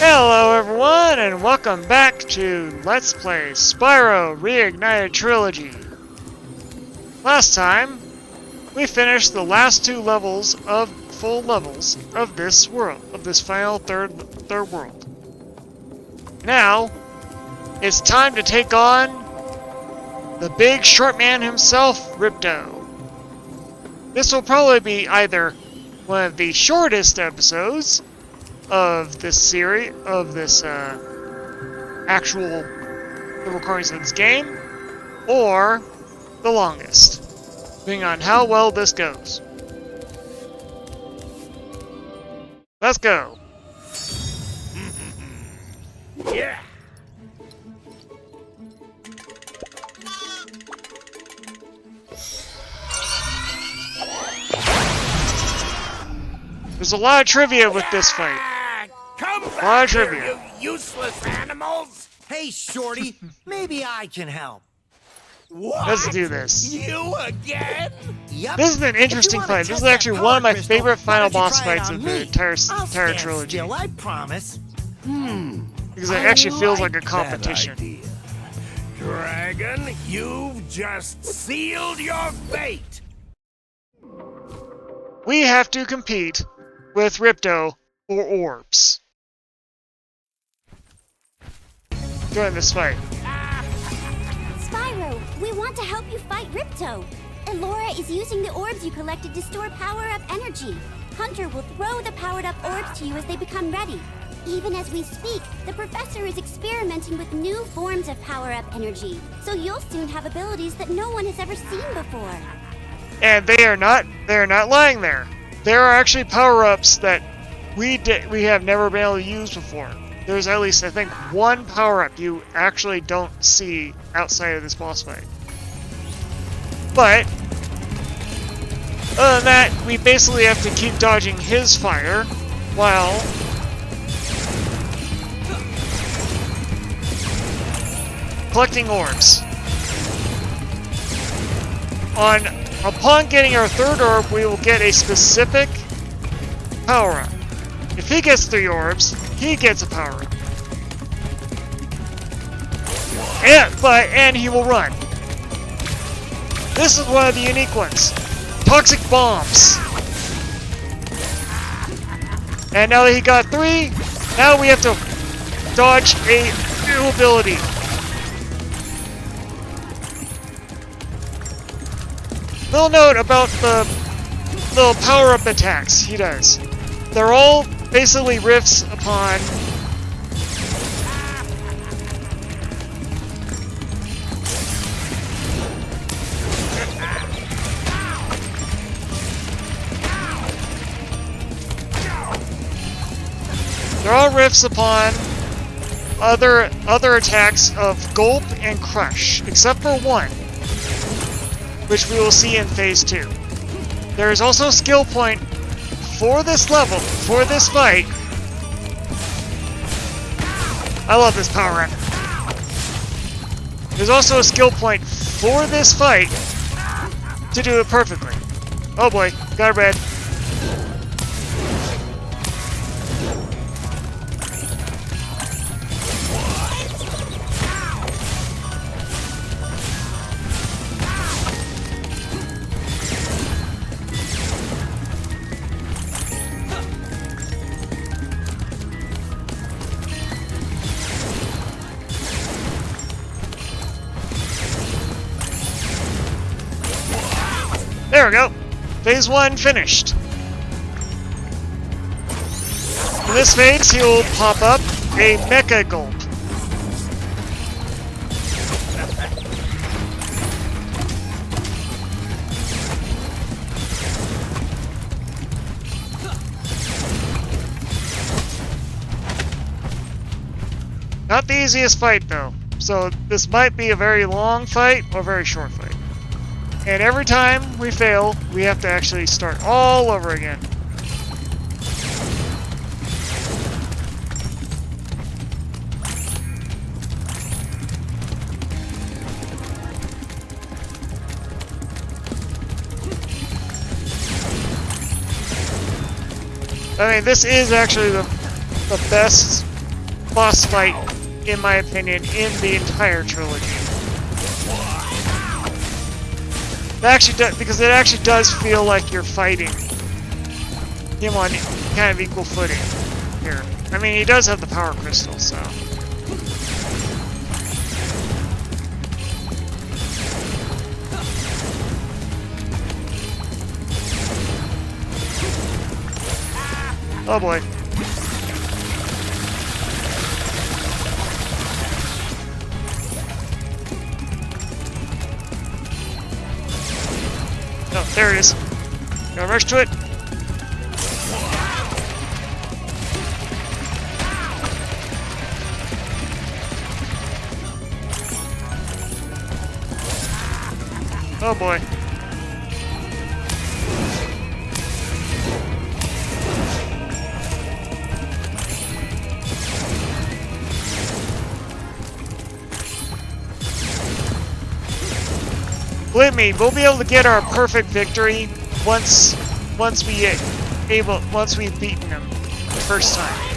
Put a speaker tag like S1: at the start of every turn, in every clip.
S1: Hello everyone, and welcome back to Let's Play Spyro Reignited Trilogy. Last time, we finished the last two full levels of this world, of this final third world. Now, it's time to take on the big short man himself, Ripto. This will probably be either one of the shortest episodes of this series, of this actual recordings of this game, or the longest, depending on how well this goes. Let's go.
S2: Yeah.
S1: There's a lot of trivia with this fight.
S2: Come back here, you useless animals!
S3: Hey, Shorty, maybe I can help.
S2: What?
S1: Let's do this.
S2: You again?
S3: Yep.
S1: This is an interesting fight. This is actually one of my favorite final boss fights
S3: of
S1: of the entire trilogy.
S3: Still, I promise.
S1: Because it actually feels like a competition.
S2: Dragon, you've just sealed your fate!
S1: We have to compete with Ripto for orbs during this fight.
S4: Spyro, we want to help you fight Ripto. Elora is using the orbs you collected to store power-up energy. Hunter will throw the powered-up orbs to you as they become ready. Even as we speak, the professor is experimenting with new forms of power-up energy, so you'll soon have abilities that no one has ever seen before.
S1: And they are not lying there. There are actually power-ups that we have never been able to use before. There's at least, I think, one power-up you actually don't see outside of this boss fight. But other than that, we basically have to keep dodging his fire while collecting orbs. Upon getting our third orb, we will get a specific power-up. If he gets 3 orbs, he gets a power-up. And he will run. This is one of the unique ones. Toxic bombs. And now that he got 3, now we have to dodge a new ability. Little note about the little power-up attacks he does. They're all basically riffs upon other attacks of Gulp and Crush, except for one, which we will see in Phase 2. There is also a skill point for this level, for this fight. I love this power-up. There's also a skill point for this fight to do it perfectly. Oh boy, got a red. There we go. Phase 1 finished. In this phase, he'll pop up a Mecha Gulp. Not the easiest fight, though. So this might be a very long fight or a very short fight. And every time we fail, we have to actually start all over again. I mean, this is actually the best boss fight, in my opinion, in the entire trilogy. It actually does, because it actually does feel like you're fighting him on kind of equal footing here. I mean, he does have the power crystal, so. Oh boy. Oh, there it is. Gotta rush to it. Oh boy. Believe me, we'll be able to get our perfect victory once we've beaten him the first time.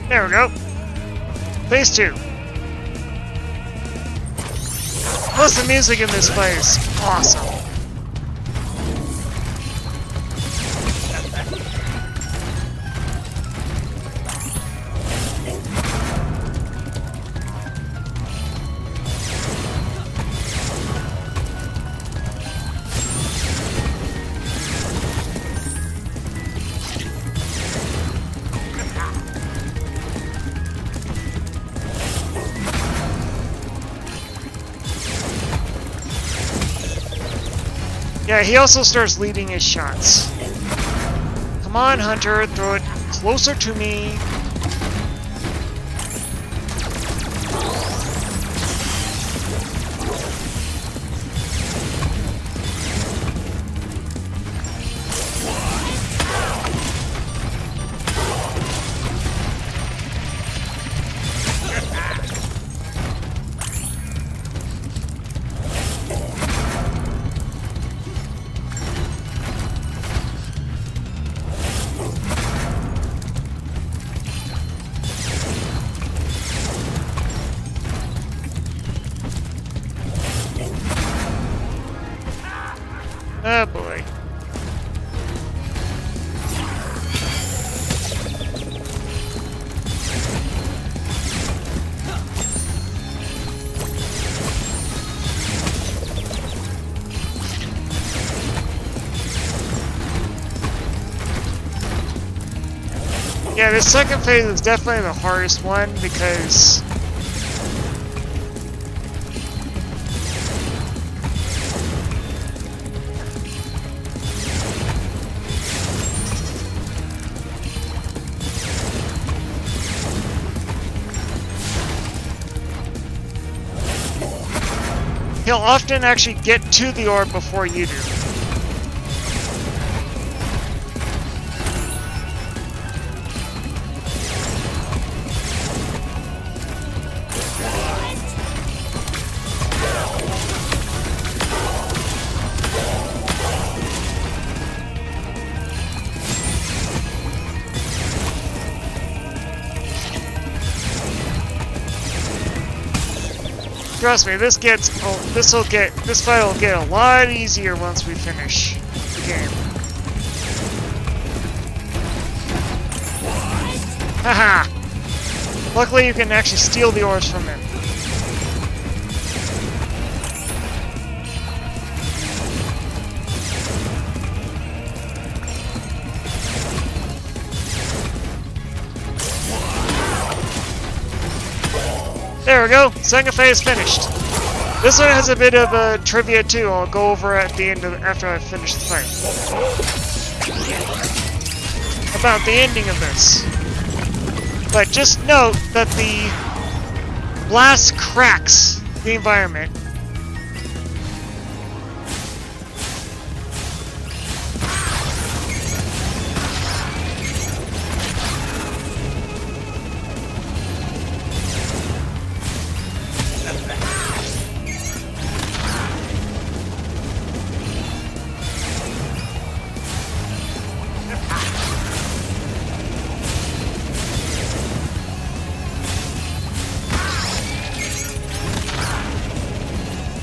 S1: There we go. Phase 2. Plus the music in this place. Awesome. Yeah, he also starts leading his shots. Come on, Hunter, throw it closer to me. Oh boy. Yeah, this second phase is definitely the hardest one because he'll often actually get to the orb before you do. Trust me, this fight will get a lot easier once we finish the game. Haha! Luckily you can actually steal the orbs from him. There we go, second phase finished. This one has a bit of a trivia too. I'll go over at the end after I finish the fight. About the ending of this. But just note that the blast cracks the environment.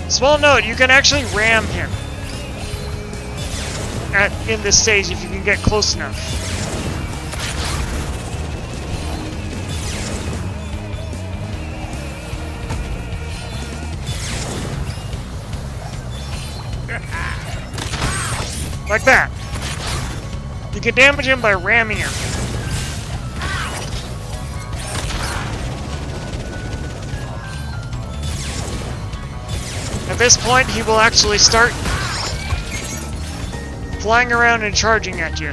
S1: Small note, you can actually ram him in this stage if you can get close enough. Like that. You can damage him by ramming him. At this point, he will actually start flying around and charging at you.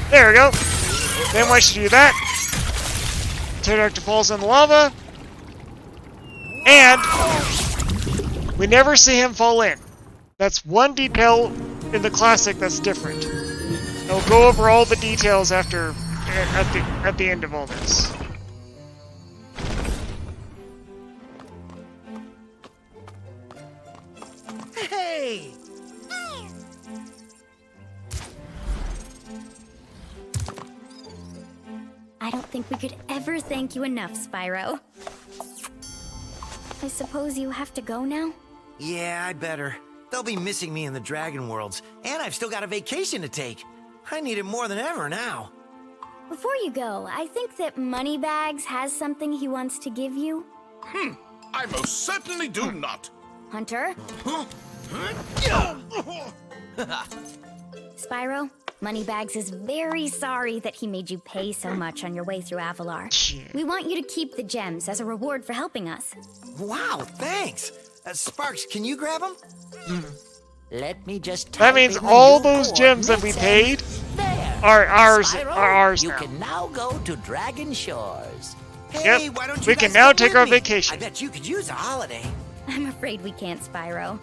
S1: There we go. Then once you do that, Pterodactyl falls in the lava, and we never see him fall in. That's one detail in the classic that's different. I'll go over all the details after at the end of all this.
S3: Hey!
S4: I don't think we could ever thank you enough, Spyro. I suppose you have to go now?
S3: Yeah, I better. They'll be missing me in the Dragon Worlds, and I've still got a vacation to take. I need it more than ever now.
S4: Before you go, I think that Moneybags has something he wants to give you.
S2: I most certainly do not.
S4: Hunter? Spyro, Moneybags is very sorry that he made you pay so much on your way through Avalar.
S1: Shit.
S4: We want you to keep the gems as a reward for helping us.
S3: Wow, thanks. Sparks, can you grab them?
S5: Let me just
S1: That means all those gems that we paid are ours
S5: You
S1: now.
S5: can now go to Dragon Shores.
S3: Hey,
S1: Yep,
S3: why don't you
S1: we
S3: guys
S1: can now
S3: come
S1: take
S3: with
S1: our
S3: me?
S1: vacation.
S3: I bet you could use a holiday.
S4: I'm afraid we can't, Spyro.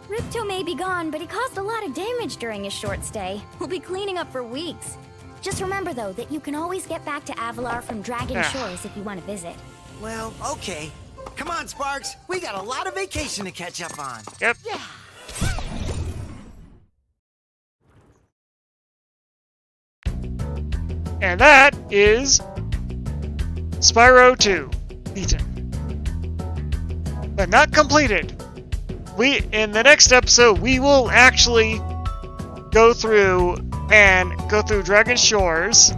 S4: Ripto may be gone, but he caused a lot of damage during his short stay. We'll be cleaning up for weeks. Just remember, though, that you can always get back to Avalar from Dragon
S1: Ah.
S4: Shores if you want to visit.
S3: Well, okay. Come on, Sparks. We got a lot of vacation to catch up on.
S1: Yep. And that is Spyro 2 beaten. But not completed. In the next episode, we will actually go through Dragon Shores,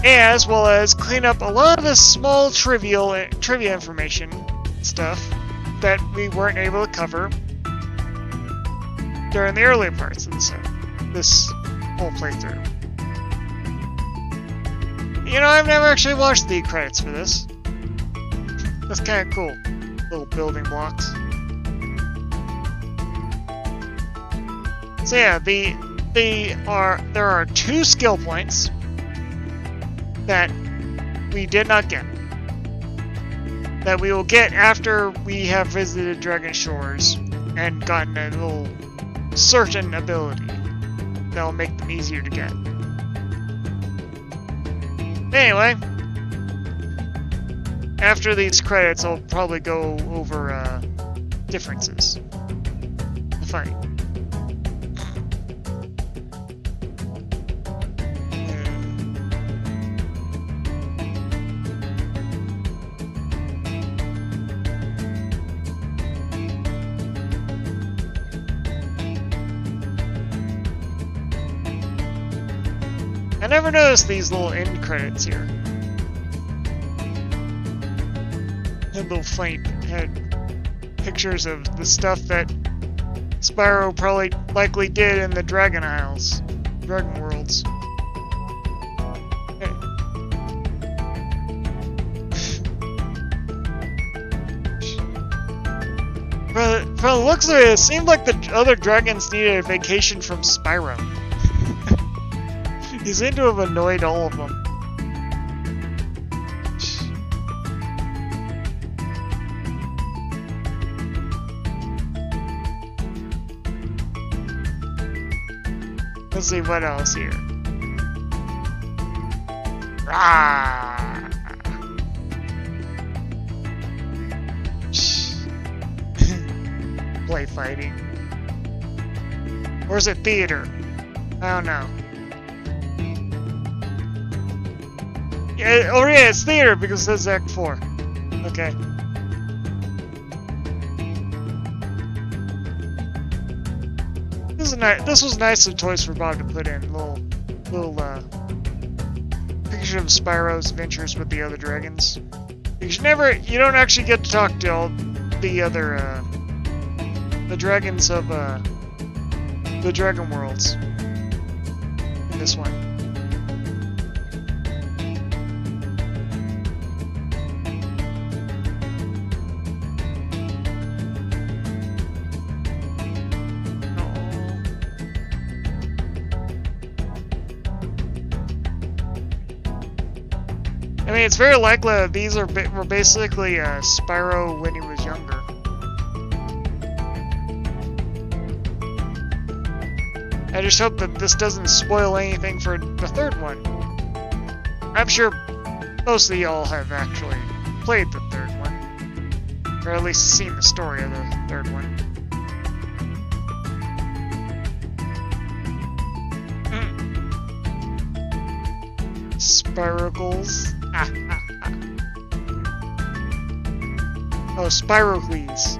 S1: as well as clean up a lot of the small trivia information stuff that we weren't able to cover during the earlier parts of this whole playthrough. You know, I've never actually watched the credits for this. That's kind of cool. Little building blocks. So yeah, there are 2 skill points that we did not get. That we will get after we have visited Dragon Shores and gotten a little certain ability that will make them easier to get. Anyway, after these credits, I'll probably go over differences. The fight. I never noticed these little end credits here. And little funny had pictures of the stuff that Spyro probably likely did in the Dragon Isles, Dragon Worlds. Hey. From the looks of it, it seemed like the other dragons needed a vacation from Spyro. He seemed to have annoyed all of them. Let's see what else here. Rah! Play fighting. Or is it theater? I don't know. Yeah, oh yeah, it's theater because it says Act 4. Okay. This was nice of Toys for Bob to put in little picture of Spyro's adventures with the other dragons. Because you don't actually get to talk to all the other the dragons of the Dragon Worlds in this one. I mean, it's very likely that these were basically Spyro when he was younger. I just hope that this doesn't spoil anything for the third one. I'm sure most of y'all have actually played the third one, or at least seen the story of the third one. Spiracles. Oh, Spirocles.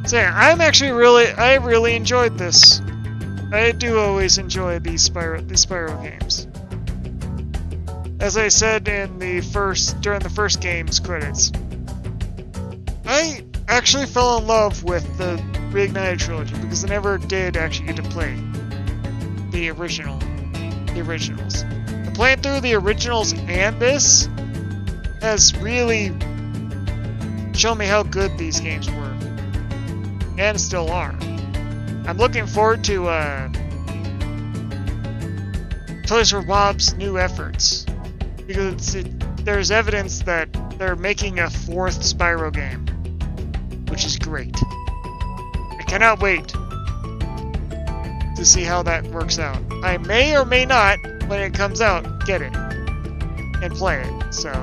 S1: So yeah, I really enjoyed this. I do always enjoy these Spyro games. As I said in during the first game's credits, I actually fell in love with the Reignited Trilogy because I never did actually get to play the originals. And playing through the originals and this has really shown me how good these games were, and still are. I'm looking forward to Toys for Bob's new efforts, because there's evidence that they're making a fourth Spyro game, which is great. I cannot wait to see how that works out. I may or may not, when it comes out, get it and play it, so...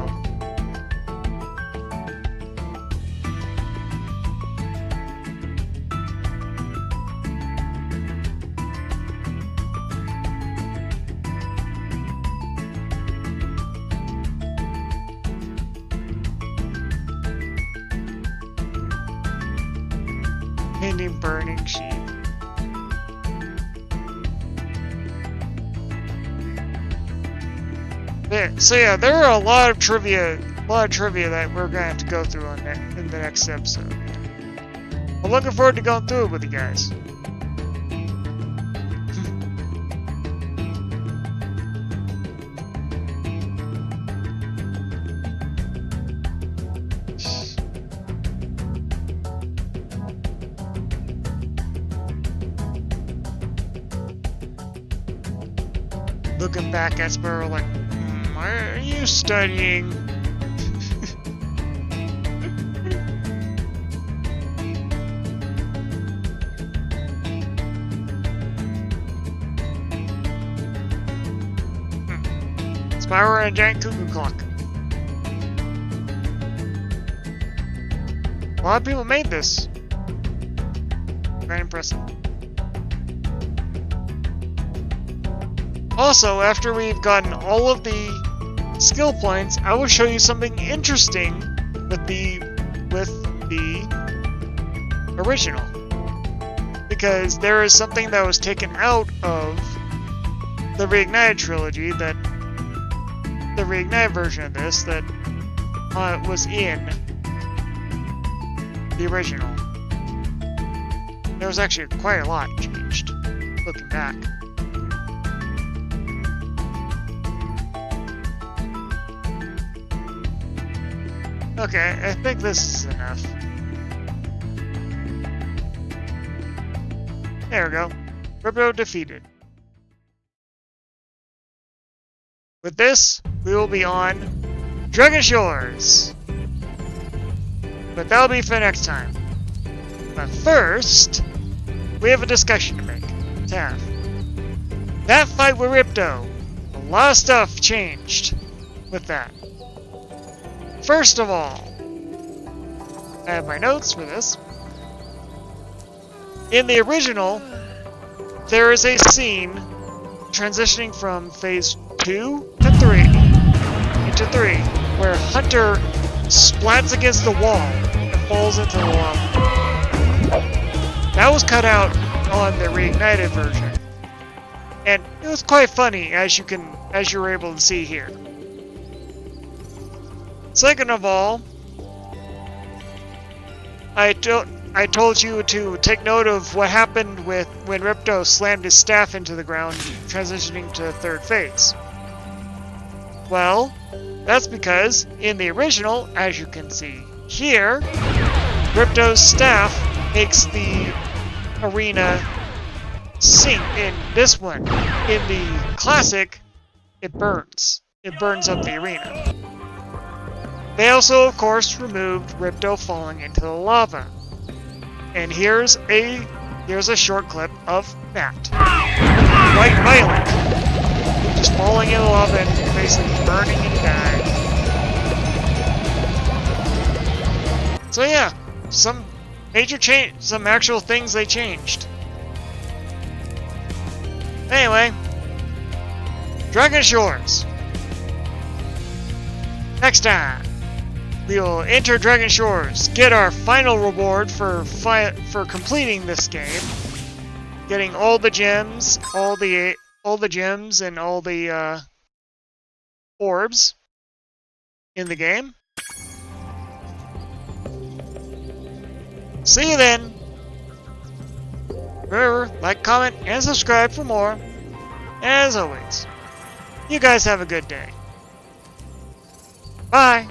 S1: Painting burning sheep. Yeah, so yeah, there are a lot of trivia that we're gonna have to go through in the next episode. I'm looking forward to going through it with you guys. Looking back at Spyro like, why are you studying? Spyro and a giant cuckoo clock. A lot of people made this. Very impressive. Also, after we've gotten all of the skill points, I will show you something interesting with the original. Because there is something that was taken out of the Reignited Trilogy, that the Reignited version of this, that was in the original. There was actually quite a lot changed, looking back. Okay, I think this is enough. There we go. Ripto defeated. With this, we will be on Dragon Shores. But that'll be for next time. But first, we have a discussion to make. To have. That fight with Ripto, a lot of stuff changed with that. First of all, I have my notes for this. In the original, there is a scene transitioning from phase 2 to 3 into 3, where Hunter splats against the wall and falls into the lava. That was cut out on the Reignited version, and it was quite funny, as you were able to see here. Second of all, I told you to take note of what happened when Ripto slammed his staff into the ground, transitioning to third phase. Well, that's because in the original, as you can see here, Ripto's staff makes the arena sink. In this one, in the classic, it burns. It burns up the arena. They also, of course, removed Ripto falling into the lava. And here's a short clip of that. Quite violent. Just falling in the lava and basically burning and dying. So yeah, some major change, some actual things they changed. Anyway, Dragon Shores. Next time, we will enter Dragon Shores, get our final reward for completing this game, getting all the gems, all the gems and all the orbs in the game. See you then. Remember, like, comment, and subscribe for more. As always, you guys have a good day. Bye.